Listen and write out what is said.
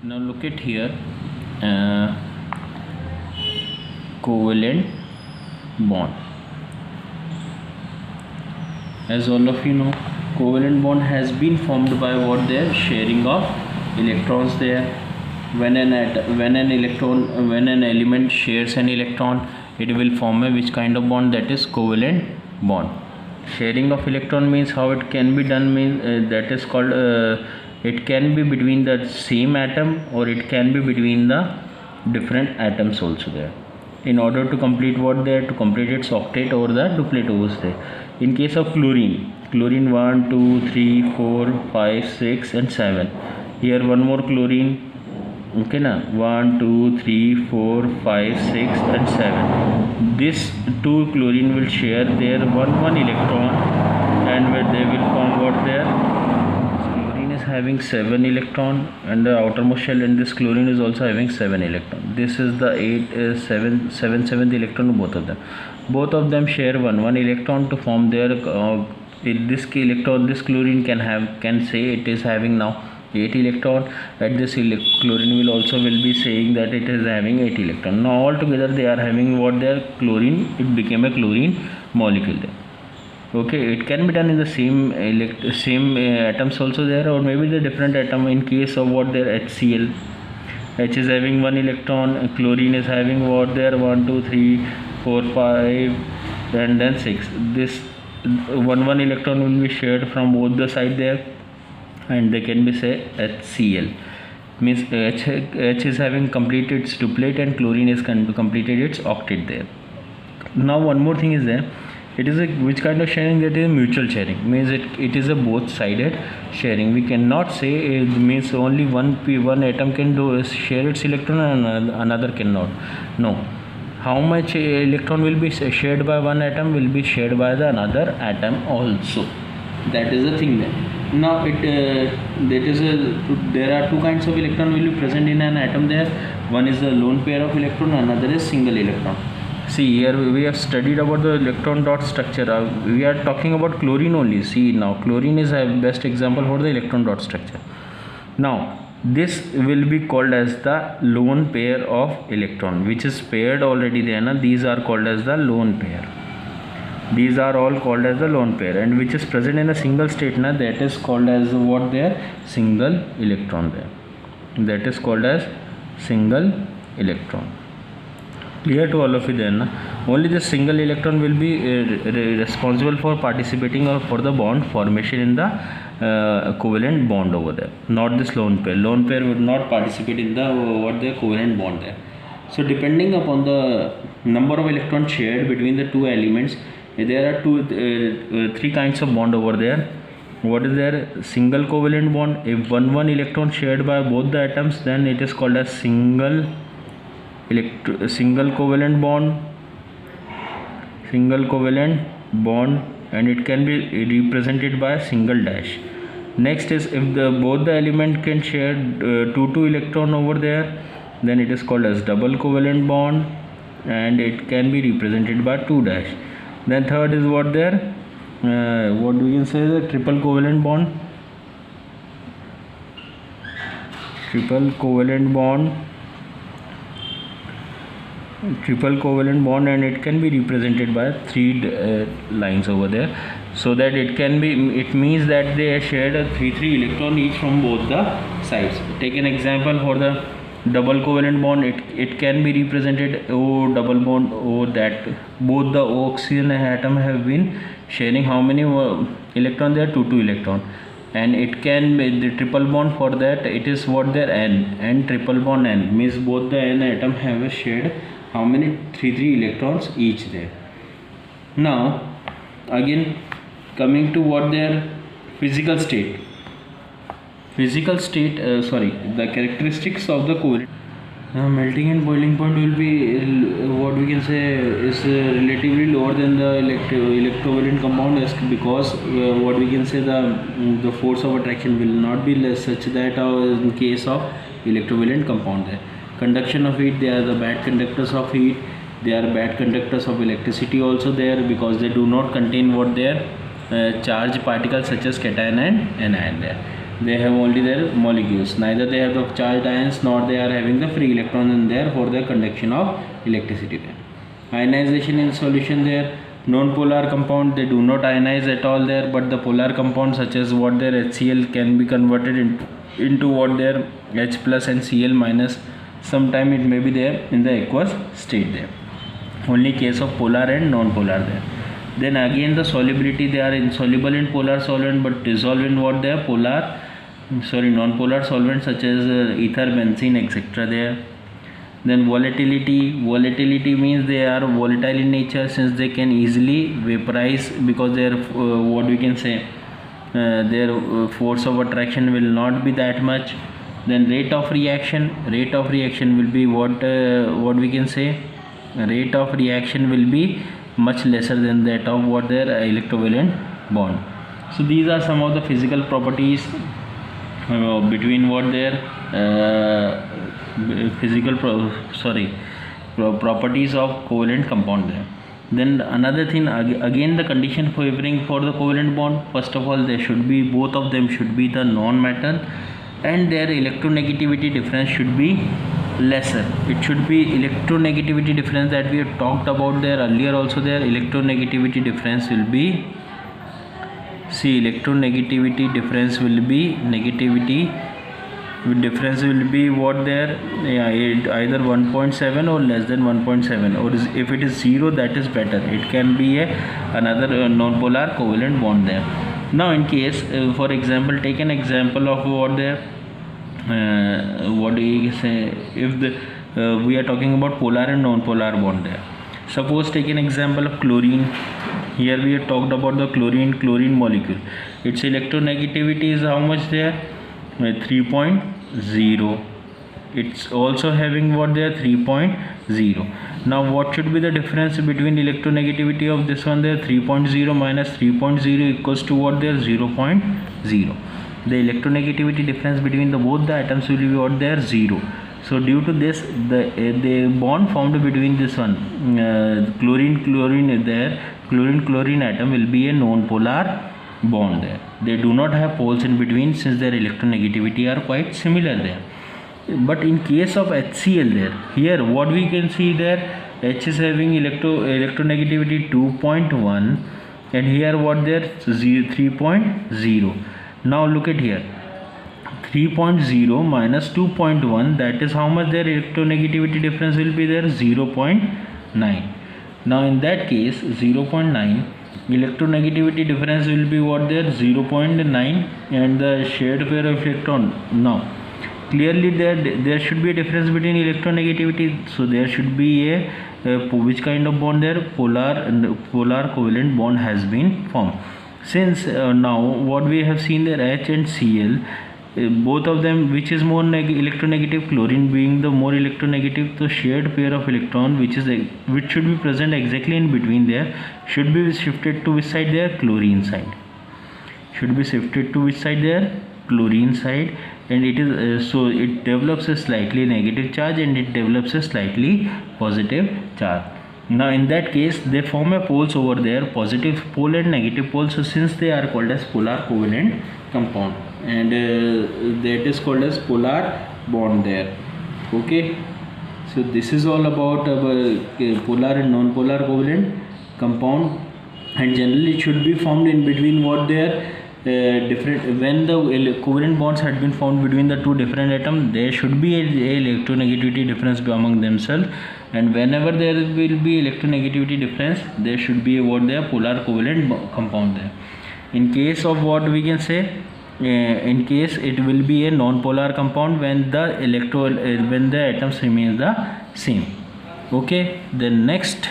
Now look at here, uh, covalent bond. As all of you know, covalent bond has been formed by what? There sharing of electrons there. When an element shares an electron, it will form a which kind of bond? That is covalent bond. Sharing of electron means how it can be done, means that is called it can be between the same atom, or it can be between the different atoms also there. In order to complete what there, to complete its octet or the duplet overs there. In case of chlorine 1 2 3 4 5 6 and 7. Here one more chlorine, okay na, 1 2 3 4 5 6 and 7. This two chlorine will share their one electron, and where they will form what there, chlorine is having 7 electron, and the outermost shell in this chlorine is also having 7 electron. This is the 7th electron of both of them share one electron to form their this chlorine can say it is having now 8 electron. At this chlorine will be saying that it is having 8 electron. Now all together they are having what their chlorine, it became a chlorine molecule there. Okay, it can be done in the same atoms also there, or maybe the different atom. In case of what their HCl, H is having 1 electron, chlorine is having what there 1 2 3 4 5 and then 6. This one electron will be shared from both the side there, and they can be say HCl, means H is having completed its duplet and chlorine is completed its octet there. Now one more thing is there, it is a which kind of sharing? That is mutual sharing, means it is a both sided sharing. We cannot say it means only one atom can share its electron and another cannot. No, how much electron will be shared by one atom will be shared by the another atom also. That is the thing there. Now there are two kinds of electron will be present in an atom there. One is the lone pair of electron, another is single electron. See, here we have studied about the electron dot structure. We are talking about chlorine only. See, now chlorine is a best example for the electron dot structure. Now this will be called as the lone pair of electron, which is paired already there. Na? These are called as the lone pair. These are all called as the lone pair, and which is present in a single state, na, that is called as what there, single electron there. That is called as single electron. Clear to all of you then? Na? Only the single electron will be responsible for participating or for the bond formation in the covalent bond over there, not this lone pair. Lone pair would not participate in the covalent bond there. So depending upon the number of electrons shared between the two elements, there are three kinds of bond over there. What is there? Single covalent bond. If one electron shared by both the atoms, then it is called as single covalent bond, and it can be represented by a single dash. Next is if both the element can share two electron over there, then it is called as double covalent bond, and it can be represented by 2 dash. Then third is what there, what we can say, the triple covalent bond. Triple covalent bond, and it can be represented by 3 lines over there, so that it means that they shared 3 electron each from both the sides. Take an example for the double covalent bond. It can be represented O double bond O, that both the oxygen atom have been sharing how many electron there, 2 electron. And it can be the triple bond, for that it is what there, N triple bond N, means both the N atom have shared how many 3 electrons each there. Now again coming to what their physical state, the characteristics of the covalent. Melting and boiling point will be what we can say is relatively lower than the electrovalent compound, because what we can say, the force of attraction will not be less, such that in case of electrovalent compound there. Conduction of heat, they are the bad conductors of heat. They are bad conductors of electricity also there, because they do not contain what their charged particles such as cation and anion there. they have only their molecules, neither they have the charged ions nor they are having the free electrons in there for the conduction of electricity there. Ionization in solution there. Non-polar compound, they do not ionize at all there, but the polar compounds such as what their HCl can be converted into what their H plus and Cl minus. Sometime it may be there in the aqueous state there. Only case of polar and non-polar there. Then again the solubility, they are insoluble in polar solvent but dissolve in what they are non-polar solvents such as ether, benzene, etc. there. Then volatility means they are volatile in nature since they can easily vaporize because their their force of attraction will not be that much. Then rate of reaction will be rate of reaction will be much lesser than that of what their electrovalent bond. So these are some of the physical properties between what their properties of covalent compound there. Then another thing, again the condition favoring for the covalent bond, first of all both of them should be the non-metal and their electronegativity difference should be lesser. It should be electronegativity difference that we have talked about there earlier also. Their electronegativity difference will be what there, either 1.7 or less than 1.7, or if it is 0, that is better. It can be another non-polar covalent bond there. Now in case for example, take an example of what there if we are talking about polar and non-polar bond there. Suppose take an example of chlorine. Here we have talked about the chlorine molecule. Its electronegativity is how much there? 3.0. It's also having what there, 3.0. Now what should be the difference between electronegativity of this one there? 3.0 minus 3.0 equals to what there? 0.0. The electronegativity difference between both the atoms will be what there? 0. So due to this, the bond formed between this one chlorine atom will be a non-polar bond there. They do not have poles in between since their electronegativity are quite similar there. But in case of HCl there, here what we can see there, H is having electronegativity 2.1 and here what there, 3.0. Now look at here, 3.0 minus 2.1, that is how much their electronegativity difference will be there? 0.9. Now in that case 0.9, electronegativity difference will be what there? 0.9 and the shared pair of electron. Now clearly there should be a difference between electronegativity, so there should be a which kind of bond there? Polar covalent bond has been formed. Since now what we have seen there, H and Cl, both of them, which is more electronegative? Chlorine being the more electronegative, so shared pair of electron which should be present exactly in between there should be shifted to which side there? Chlorine side. Should be shifted to which side there? Chlorine side, and it is so it develops a slightly negative charge and it develops a slightly positive charge. Now in that case they form a poles over there, positive pole and negative pole. So since they are called as polar covalent compound, and that is called as polar bond there. Okay, so this is all about polar and non-polar covalent compound, and generally it should be formed in between what their different, when the covalent bonds had been formed between the two different atoms, there should be a electronegativity difference among themselves, and whenever there will be electronegativity difference, there should be what their polar covalent compound there. In case of what we can say, in case it will be a non-polar compound when the atoms remain the same. Okay, the next